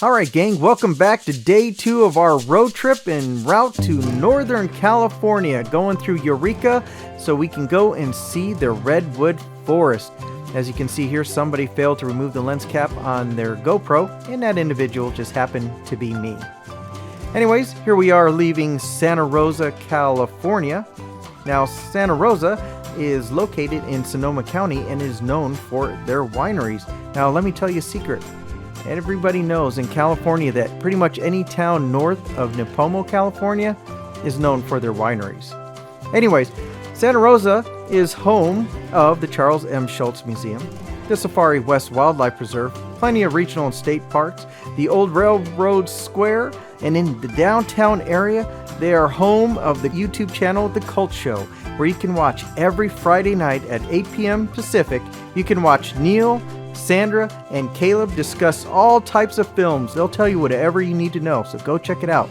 Alright gang, welcome back to day 2 of our road trip en route to Northern California, going through Eureka so we can go and see the Redwood Forest. As you can see here, somebody failed to remove the lens cap on their GoPro, and that individual just happened to be me. Anyways, here we are leaving Santa Rosa, California. Now, Santa Rosa is located in Sonoma County and is known for their wineries. Now, let me tell you a secret. Everybody knows in California that pretty much any town north of Nipomo, California is known for their wineries. Anyways, Santa Rosa is home of the Charles M. Schulz Museum, the Safari West Wildlife Preserve, plenty of regional and state parks, the old Railroad Square, and in the downtown area, they are home of the YouTube channel The Cult Show, where you can watch every Friday night at 8 p.m. Pacific. You can watch Neil, Sandra, and Caleb discuss all types of films. They'll tell you whatever you need to know, so go check it out.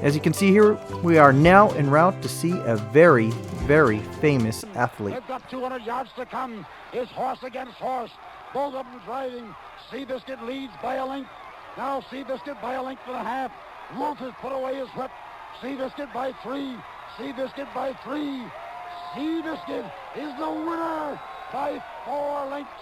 As you can see here, we are now en route to see a very, very famous athlete. They've got 200 yards to come. It's horse against horse. Both of them driving. Seabiscuit leads by a length. Now Seabiscuit by a length and a half. Wolf has put away his whip. Seabiscuit by 3. Seabiscuit by 3. Seabiscuit is the winner by 4 lengths.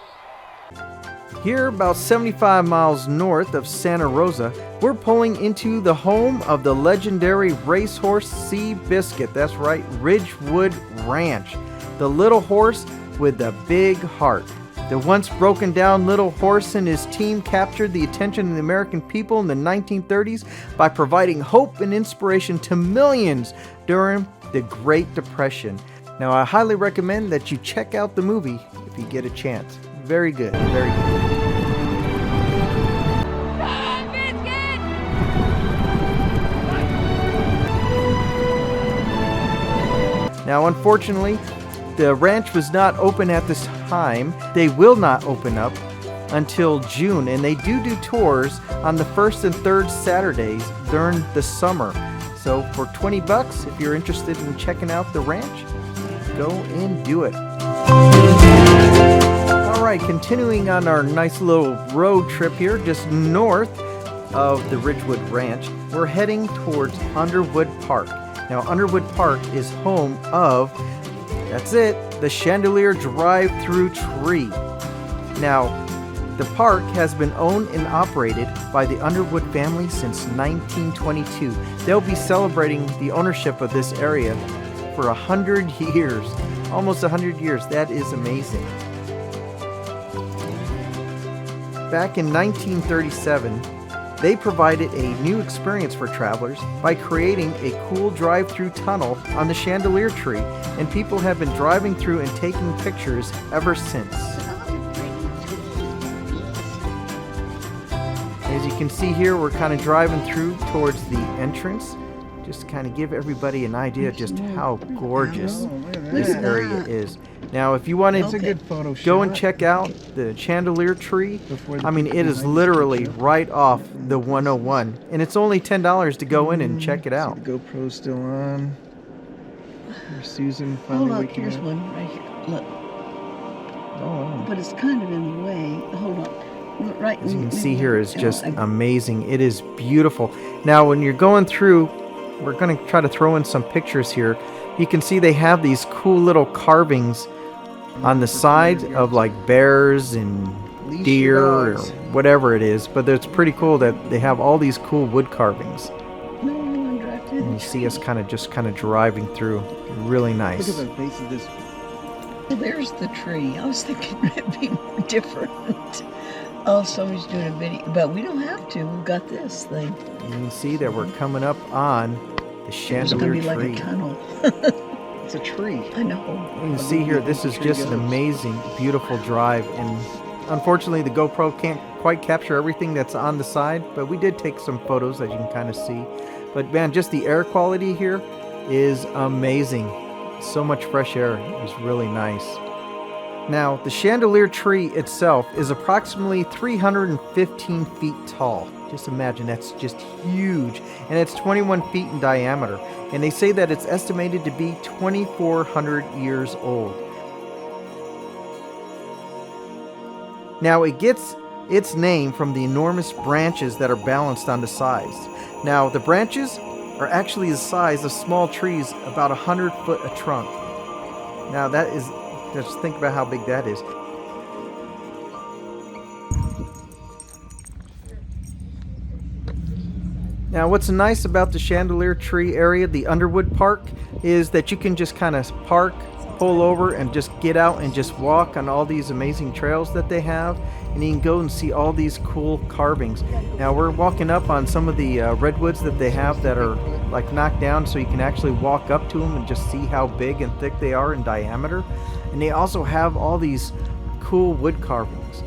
Here, about 75 miles north of Santa Rosa, we're pulling into the home of the legendary racehorse Seabiscuit. That's right, Ridgewood Ranch. The little horse with the big heart. The once broken down little horse and his team captured the attention of the American people in the 1930s by providing hope and inspiration to millions during the Great Depression. Now, I highly recommend that you check out the movie if you get a chance. Very good, very good. Now, unfortunately, the ranch was not open at this time. They will not open up until June, and they do tours on the first and third Saturdays during the summer. So for $20, if you're interested in checking out the ranch, go and do it. Alright, continuing on our nice little road trip here, just north of the Ridgewood Ranch, we're heading towards Underwood Park. Now, Underwood Park is home of, that's it, the Chandelier Drive-Thru Tree. Now, the park has been owned and operated by the Underwood family since 1922. They'll be celebrating the ownership of this area for 100 years. Almost 100 years. That is amazing. Back in 1937, they provided a new experience for travelers by creating a cool drive-through tunnel on the Chandelier Tree, and people have been driving through and taking pictures ever since. As you can see here, we're kind of driving through towards the entrance, just to kind of give everybody an idea just how gorgeous this area is. Now, if you want to go and check out the Chandelier Tree, I mean, it is literally right off the 101, and it's only $10 to go in and check it out. The GoPro's still on. There's Susan finally Hold up, waking here's up. one right here. Look. Oh, But it's kind of in the way. Hold on. Right. As you can see here is just amazing. It is beautiful. Now, when you're going through, we're going to try to throw in some pictures here. You can see they have these cool little carvings on the sides of like bears and deer or whatever it is, but it's pretty cool that they have all these cool wood carvings. No, I'm directed. And you see us kind of driving through. Really nice. look at the face of this. Well, there's the tree. I was thinking it'd be more different. Oh, somebody's doing a video, but we don't have to. We've got this thing. You can see that we're coming up on the Chandelier It's gonna be Tree. like a tunnel. It's a tree. I know. You can see here, this is just an amazing, beautiful drive, and unfortunately the GoPro can't quite capture everything that's on the side, but we did take some photos that you can kind of see. But man, just the air quality here is amazing. So much fresh air. It's really nice. Now, the Chandelier Tree itself is approximately 315 feet tall. Just imagine, that's just huge. And it's 21 feet in diameter. And they say that it's estimated to be 2,400 years old. Now, it gets its name from the enormous branches that are balanced on the sides. Now, the branches are actually the size of small trees, about 100 foot a trunk. Now that is, just think about how big that is. Now what's nice about the Chandelier Tree area, the Underwood Park, is that you can just kind of park, pull over, and just get out and just walk on all these amazing trails that they have. And you can go and see all these cool carvings. Now we're walking up on some of the redwoods that they have that are like knocked down, so you can actually walk up to them and just see how big and thick they are in diameter. And they also have all these cool wood carvings.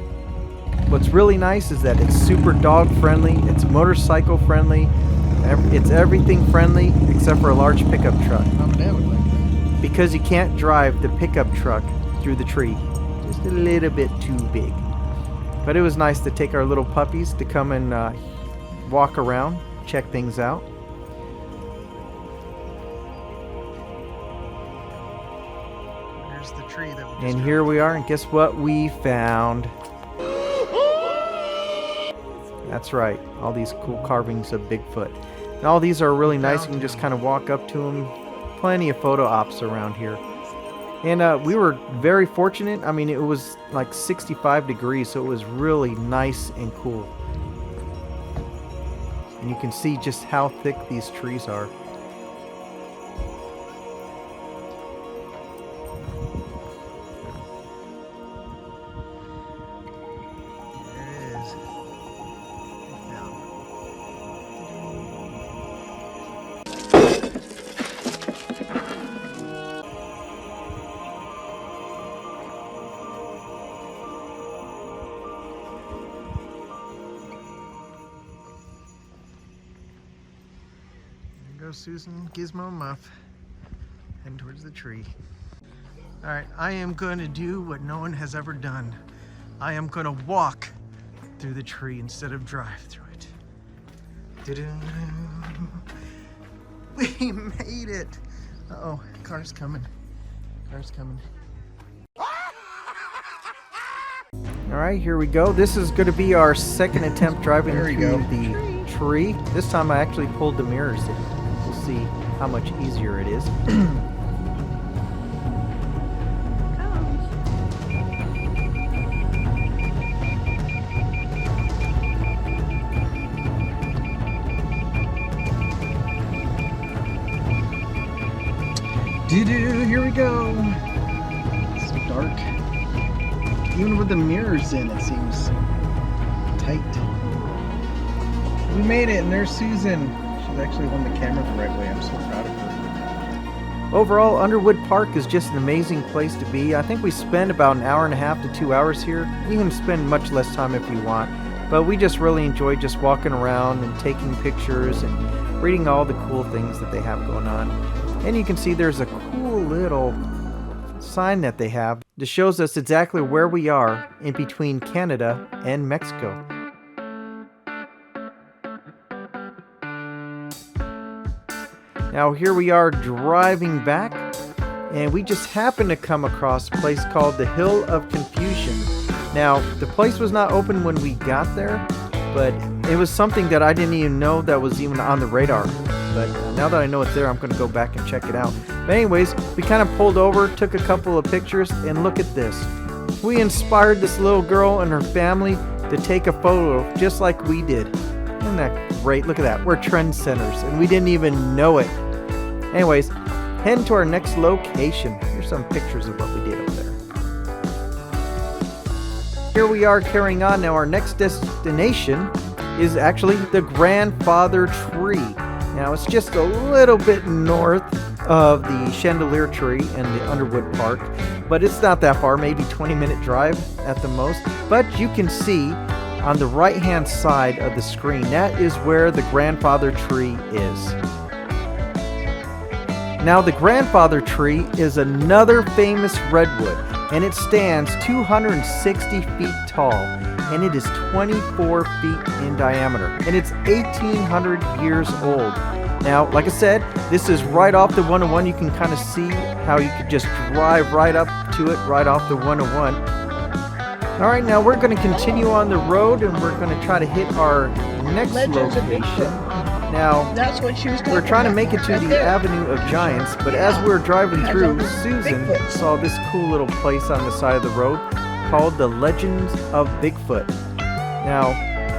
What's really nice is that it's super dog friendly, it's motorcycle friendly, it's everything friendly except for a large pickup truck. Because you can't drive the pickup truck through the tree. Just a little bit too big. But it was nice to take our little puppies to come and walk around, check things out. Here's the tree that we just And here we are, and guess what we found? That's right, all these cool carvings of Bigfoot. And all these are really nice. You can just kind of walk up to them. Plenty of photo ops around here. And we were very fortunate. I mean, it was like 65 degrees, so it was really nice and cool. And you can see just how thick these trees are. There it is. There goes Susan, Gizmo, Muff, heading towards the tree. All right, I am going to do what no one has ever done. I am going to walk through the tree instead of drive through it. Da-dum. We made it. Uh-oh, car's coming. Car's coming. All right, here we go. This is going to be our second attempt driving There we through go. the tree. This time I actually pulled the mirrors in. We'll see how much easier it is. Here we go. It's so dark. Even with the mirrors in, it seems tight. We made it, and there's Susan. She's actually holding the camera the right way. I'm so proud of her. Overall, Underwood Park is just an amazing place to be. I think we spend about an hour and a half to 2 hours here. You can spend much less time if you want, but we just really enjoy just walking around and taking pictures and reading all the cool things that they have going on. And you can see there's a cool little sign that they have that shows us exactly where we are in between Canada and Mexico. Now here we are driving back, and we just happened to come across a place called the Hill of Confusion. Now the place was not open when we got there, but it was something that I didn't even know that was even on the radar. But now that I know it's there, I'm going to go back and check it out. But anyways, we kind of pulled over, took a couple of pictures, and look at this. We inspired this little girl and her family to take a photo just like we did. Isn't that great? Look at that. We're trendsetters, and we didn't even know it. Anyways, heading to our next location. Here's some pictures of what we did over there. Here we are carrying on. Now our next destination is actually the Grandfather Tree. Now it's just a little bit north of the Chandelier Tree and the Underwood Park, but it's not that far, maybe 20-minute drive at the most. But you can see on the right-hand side of the screen, that is where the Grandfather Tree is. Now the Grandfather Tree is another famous redwood, and it stands 260 feet tall, and it is 24 feet in diameter, and it's 1,800 years old. Now, like I said, this is right off the 101. You can kind of see how you could just drive right up to it right off the 101. All right, now we're going to continue on the road, and we're going to try to hit our next Legends of location. Bigfoot. Now, That's what she was talking we're trying to about. make it to Right the there. Avenue of Giants, but as we were driving Has through, all the Susan Bigfoots. saw this cool little place on the side of the road called the Legends of Bigfoot. Now,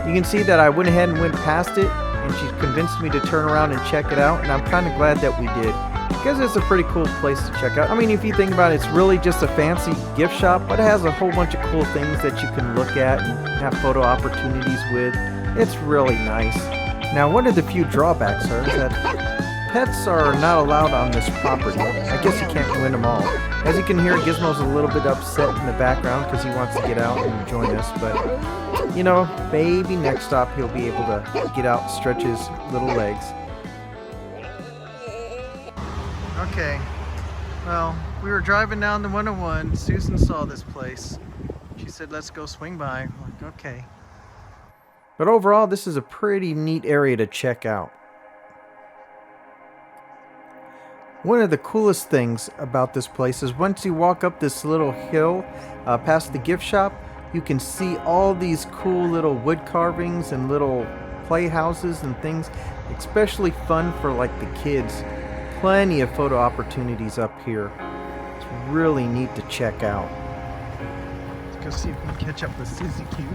you can see that I went ahead and went past it, and she convinced me to turn around and check it out, and I'm kind of glad that we did, because it's a pretty cool place to check out. I mean, if you think about it, it's really just a fancy gift shop, but it has a whole bunch of cool things that you can look at and have photo opportunities with. It's really nice. Now, one of the few drawbacks are that pets are not allowed on this property. I guess you can't win them all. As you can hear, Gizmo's a little bit upset in the background because he wants to get out and join us, but you know, maybe next stop he'll be able to get out and stretch his little legs. Okay, well, we were driving down the 101. Susan saw this place. She said, let's go swing by. I'm like, okay. But overall, this is a pretty neat area to check out. One of the coolest things about this place is once you walk up this little hill past the gift shop, you can see all these cool little wood carvings and little playhouses and things, especially fun for like the kids. Plenty of photo opportunities up here. It's really neat to check out. Let's go see if we can catch up with Susie Q.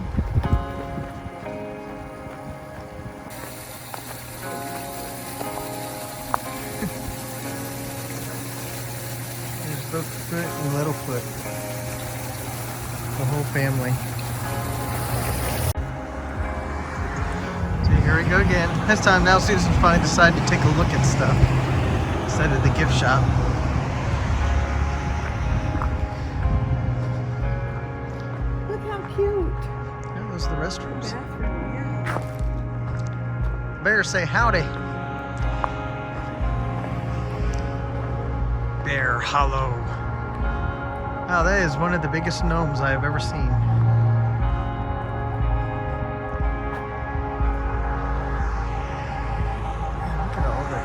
There's Bigfoot and Littlefoot. The whole family. So here we go again. This time now Susan finally decided to take a look at stuff instead of the gift shop. Look how cute. Yeah, those are the restrooms. Bathroom, yeah. Bear, say howdy. Bear Hollow. Wow, that is one of the biggest gnomes I have ever seen. Man, look at all the...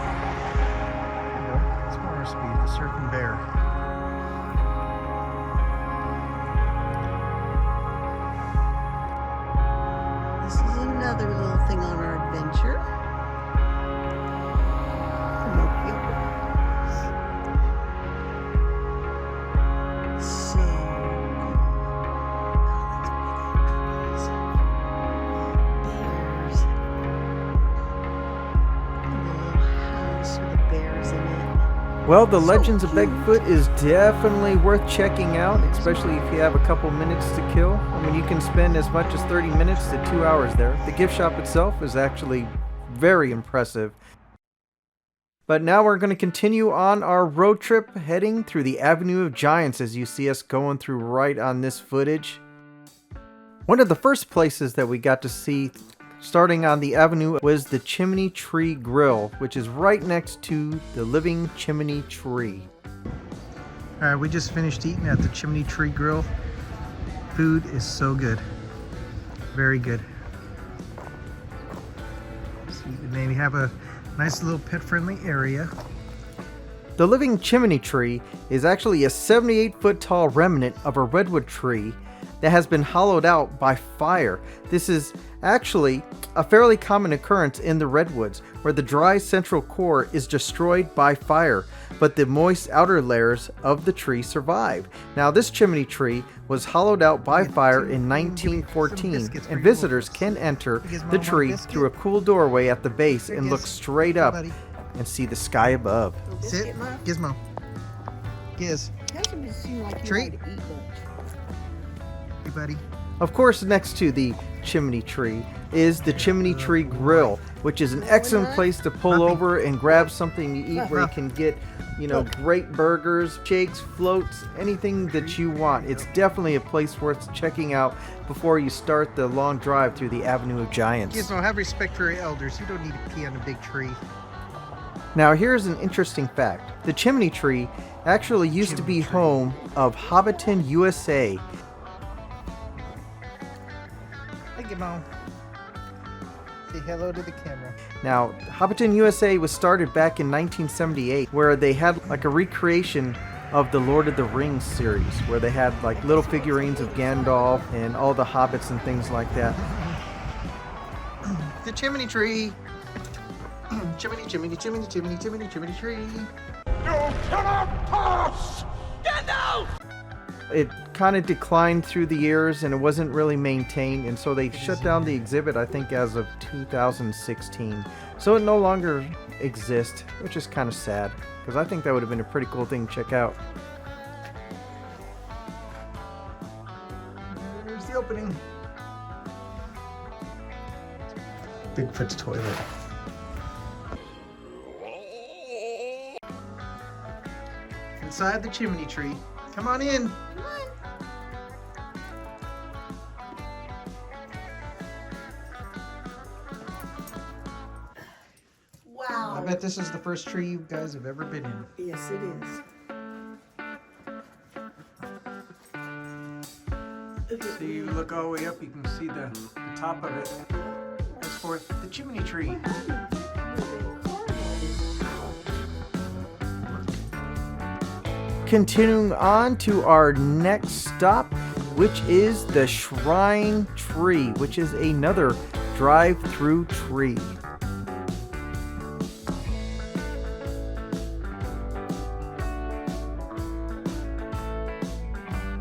There you go. Smaller speed, the surfing bear. This is another little thing on our adventure. So, bears. A little house with the bears in it. Well, the So Legends of cute. Bigfoot is definitely worth checking out, especially if you have a couple minutes to kill. I mean, you can spend as much as 30 minutes to 2 hours there. The gift shop itself is actually very impressive. But now we're going to continue on our road trip heading through the Avenue of Giants as you see us going through right on this footage. One of the first places that we got to see starting on the avenue was the Chimney Tree Grill, which is right next to the living Chimney Tree. Alright, we just finished eating at the Chimney Tree Grill. Food is so good. Very good. So you maybe have a nice little pet-friendly area. The living Chimney Tree is actually a 78-foot tall remnant of a redwood tree that has been hollowed out by fire. This is actually a fairly common occurrence in the redwoods, where the dry central core is destroyed by fire, but the moist outer layers of the tree survive. Now, this chimney tree was hollowed out by fire in 1914, and visitors can enter the tree through a cool doorway at the base and look straight up and see the sky above. Sit, Gizmo. Giz. Hasn't seemed like you Treat. like to eat much. Hey, buddy. Of course, next to the chimney tree is the Chimney Tree Grill, which is an excellent place to pull over and grab something to eat, where you can get, you know, great burgers, shakes, floats, anything that you want. It's definitely a place worth checking out before you start the long drive through the Avenue of Giants. Gizmo, have respect for your elders. You don't need to pee on a big tree. Now, here's an interesting fact. The Chimney Tree actually used to be home of Hobbiton, USA. Hey, Gizmo. Say hello to the camera. Now, Hobbiton, USA was started back in 1978, where they had like a recreation of the Lord of the Rings series, where they had like little figurines of Gandalf and all the hobbits and things like that. The Chimney Tree. Chimney, chimney, chimney, chimney, chimney, chimney tree. You cannot pass! Gandalf! It kind of declined through the years and it wasn't really maintained, and so they shut down the exhibit, I think, as of 2016. So it no longer exists, which is kind of sad, because I think that would have been a pretty cool thing to check out. There's the opening. Bigfoot's toilet. Inside the chimney tree. Come on in. Wow. I bet this is the first tree you guys have ever been in. Yes, it is. So you look all the way up, you can see the top of it. That's for the chimney tree. Continuing on to our next stop, which is the Shrine Tree, which is another drive-through tree.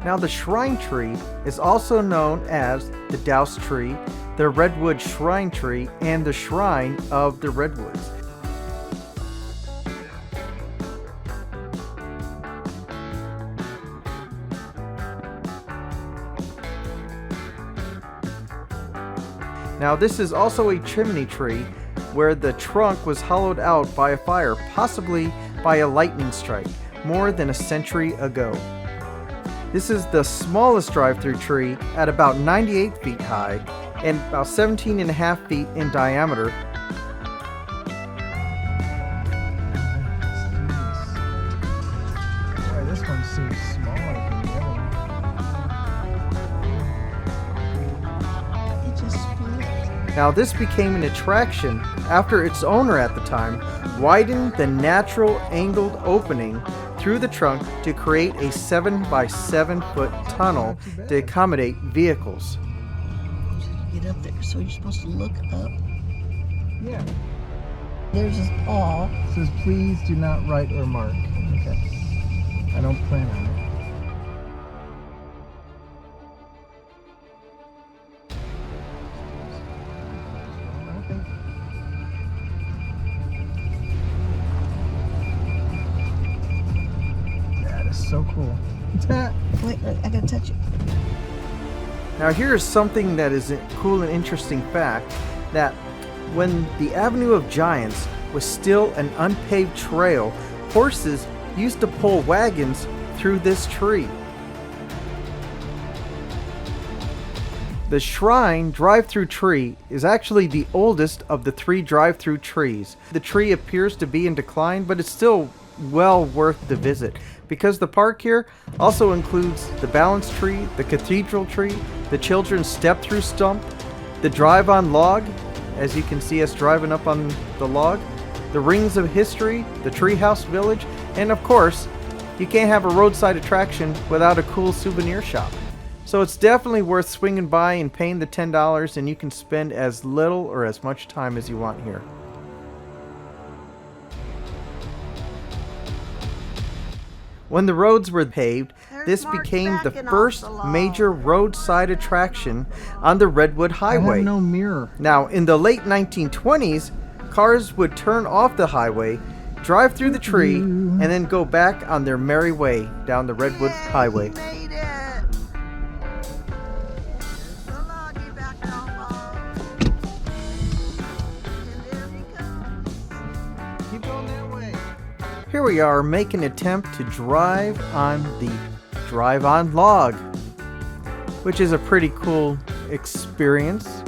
Now, the Shrine Tree is also known as the Douse Tree, the Redwood Shrine Tree, and the Shrine of the Redwoods. Now, this is also a chimney tree where the trunk was hollowed out by a fire, possibly by a lightning strike, more than a century ago. This is the smallest drive-through tree at about 98 feet high and about 17.5 feet in diameter. Boy, this one seems smaller than the other one. It just split. Now, this became an attraction after its owner at the time widened the natural angled opening through the trunk to create a 7 by 7 foot tunnel to accommodate vehicles. You just get up there, so you're supposed to look up. Yeah. There's his paw. It says, please do not write or mark. Okay. I don't plan on it. That is so cool. Wait, I gotta touch it. Now, here's something that is a cool and interesting fact, that when the Avenue of Giants was still an unpaved trail, horses used to pull wagons through this tree. The Shrine drive-through tree is actually the oldest of the 3 drive-through trees. The tree appears to be in decline, but it's still well worth the visit, because the park here also includes the balance tree, the cathedral tree, the children's step-through stump, the drive-on log, as you can see us driving up on the log, the Rings of History, the Treehouse Village, and of course, you can't have a roadside attraction without a cool souvenir shop. So it's definitely worth swinging by and paying the $10, and you can spend as little or as much time as you want here. When the roads were paved, this became the first major roadside attraction on the Redwood I Highway. have no mirror. Now, in the late 1920s, cars would turn off the highway, drive through the tree, and then go back on their merry way down the Redwood Highway. He made it. There's the loggy back down below. And there he comes. Keep going that way. Here we are making an attempt to drive on the drive-on log, which is a pretty cool experience.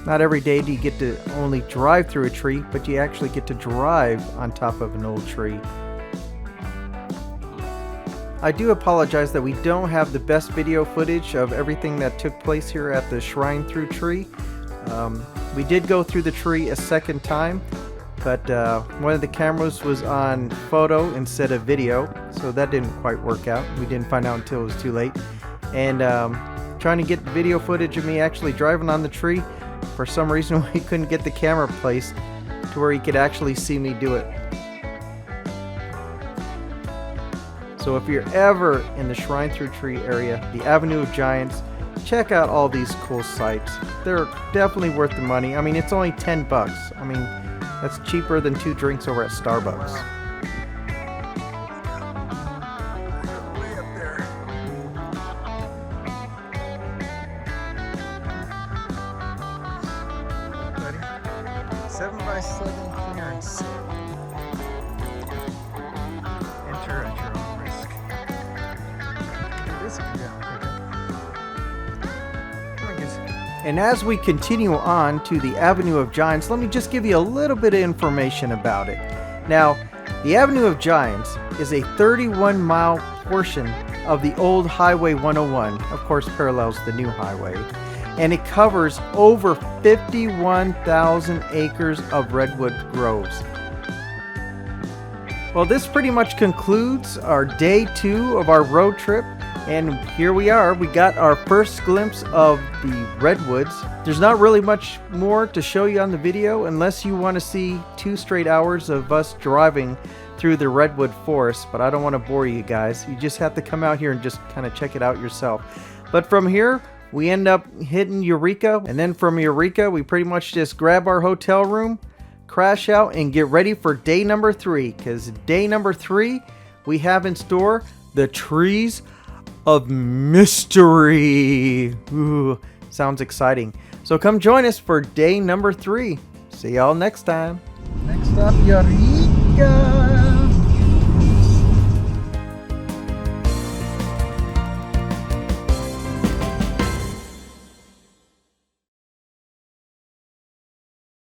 Not every day do you get to only drive through a tree, but you actually get to drive on top of an old tree. I do apologize that we don't have the best video footage of everything that took place here at the Shrine Through Tree. We did go through the tree a second time, but one of the cameras was on photo instead of video, so that didn't quite work out. We didn't find out until it was too late. And trying to get video footage of me actually driving on the tree, for some reason we couldn't get the camera placed to where you could actually see me do it. So if you're ever in the Shrine Thru Tree area, the Avenue of Giants, check out all these cool sites. They're definitely worth the money. I mean, it's only 10 bucks. I mean, that's cheaper than 2 drinks over at Starbucks. Way up there. Ready? 7x7 clearance. Enter at your own risk. This could be on pickup. And as we continue on to the Avenue of Giants, let me just give you a little bit of information about it. Now, the Avenue of Giants is a 31-mile portion of the old Highway 101, of course parallels the new highway, and it covers over 51,000 acres of redwood groves. Well, this pretty much concludes our day 2 of our road trip. And here we are, we got our first glimpse of the redwoods. There's not really much more to show you on the video unless you want to see 2 straight hours of us driving through the redwood forest, but I don't want to bore you guys. You just have to come out here and just kind of check it out yourself. But from here, we end up hitting Eureka, and then from Eureka, we pretty much just grab our hotel room, crash out, and get ready for day number 3, because day number 3, we have in store the Trees of Mystery. Ooh, sounds exciting. So come join us for day number 3. See y'all next time. Next up, Eureka!